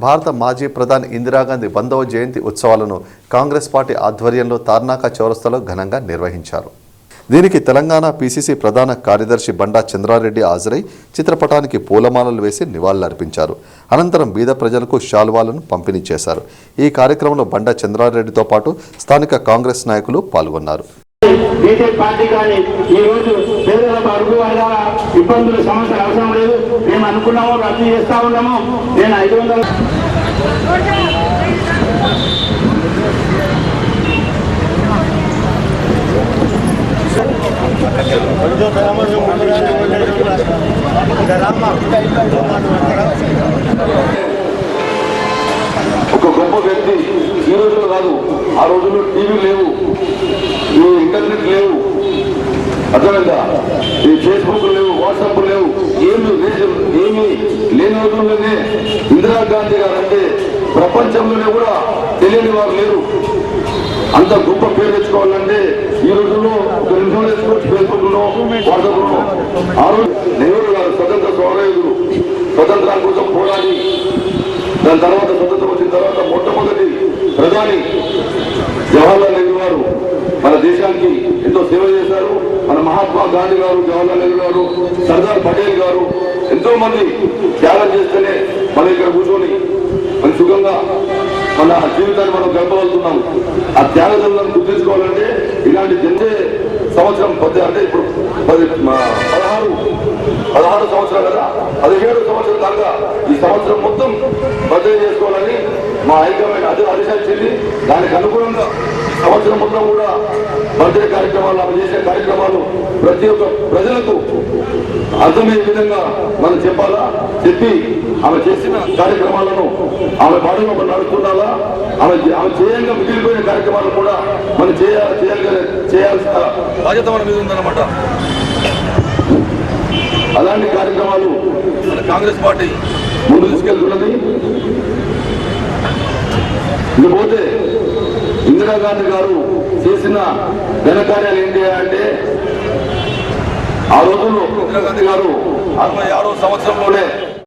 భారత మాజీ ప్రధాని ఇందిరాగాంధీ 100వ జయంతి ఉత్సవాలను కాంగ్రెస్ పార్టీ ఆధ్వర్యంలో తార్నాక చౌరస్తాలో ఘనంగా నిర్వహించారు. దీనికి తెలంగాణ పీసీసీ ప్రధాన కార్యదర్శి బండా చంద్రారెడ్డి హాజరై చిత్రపటానికి పూలమాలలు వేసి నివాళులర్పించారు. అనంతరం బీద ప్రజలకు శాల్వాలను పంపిణీ చేశారు. ఈ కార్యక్రమంలో బండా చంద్రారెడ్డితో పాటు స్థానిక కాంగ్రెస్ నాయకులు పాల్గొన్నారు. బీజేపీ పార్టీ కానీ ఈ రోజు పేదలకు అడుగు వర్గాల ఇబ్బందులు సమస్యలు అవసరం లేదు. మేము అనుకున్నాము, రద్దు చేస్తా ఉన్నాము. నేను 500 ఒక గొప్ప వ్యక్తి ఈ రోజుల్లో కాదు, ఆ రోజుల్లో టీవీ లేవు, ఈ ఇంటర్నెట్ లేవు, అర్థమైందా, ఈ ఫేస్బుక్ లేవు, వాట్సాప్ లేవు, ఏమీ లేని రోజుల్లోనే ఇందిరాగాంధీ గారు అంటే ప్రపంచంలోనే కూడా తెలియని వారు లేరు. అంత గొప్ప పేరు తెచ్చుకోవాలంటే ఈ రోజుల్లో ఒక నిమిషంలో తెచ్చుకోవచ్చు, ఫేస్బుక్ లో, వాట్సాప్ లో. ఆ రోజు నెహ్రూ గారు స్వతంత్ర సమరయోధుడు, స్వతంత్రం కోసం పోరాడి దాని తర్వాత స్వతంత్రం వచ్చిన తర్వాత మొట్టమొదటి ప్రధాని జవహర్లాల్ నెహ్రూ గారు మన దేశానికి ఎంతో సేవ చేశారు. మన మహాత్మా గాంధీ గారు, జవహర్లాల్ నెహ్రూ గారు, సర్దార్ పటేల్ గారు ఎంతో మంది త్యాగం చేస్తేనే మనం ఇక్కడ కూర్చొని మన సుఖంగా మన జీవితాన్ని మనం గడపగలుగుతున్నాం. ఆ త్యాగదలను గుర్తించుకోవాలంటే ఇలాంటి జంటే సంవత్సరం అంటే ఇప్పుడు 16 సంవత్సరాలు కదా, 17 సంవత్సరాల దాకా ఈ సంవత్సరం మొత్తం బదిలీ చేసుకోవాలని మా హైకమాండ్ ఆదేశాలు. దానికి అనుగుణంగా సంవత్సరం మొత్తం కూడా బర్త్డే కార్యక్రమాలు, ఆమె చేసే కార్యక్రమాలు ప్రతి ఒక్క ప్రజలకు అర్థమయ్యే విధంగా మనం చెప్పాలా, చెప్పి ఆమె చేసిన కార్యక్రమాలను ఆమె పాటలో మనం నడుపుతుండాలా, ఆమె చేయంగా మిగిలిపోయిన కార్యక్రమాలు కూడా మనం చేయాల్సిన బాధ్యత మన మీద ఉందన్నమాట. అలాంటి కార్యక్రమాలు మన కాంగ్రెస్ పార్టీ ముందు తీసుకెళ్తున్నది. ఇకపోతే ఇందిరాగాంధీ గారు చేసిన ఘనకార్యాలు ఏంటి అంటే, ఆ రోజుల్లో ఇందిరాగాంధీ గారు 66వ సంవత్సరంలోనే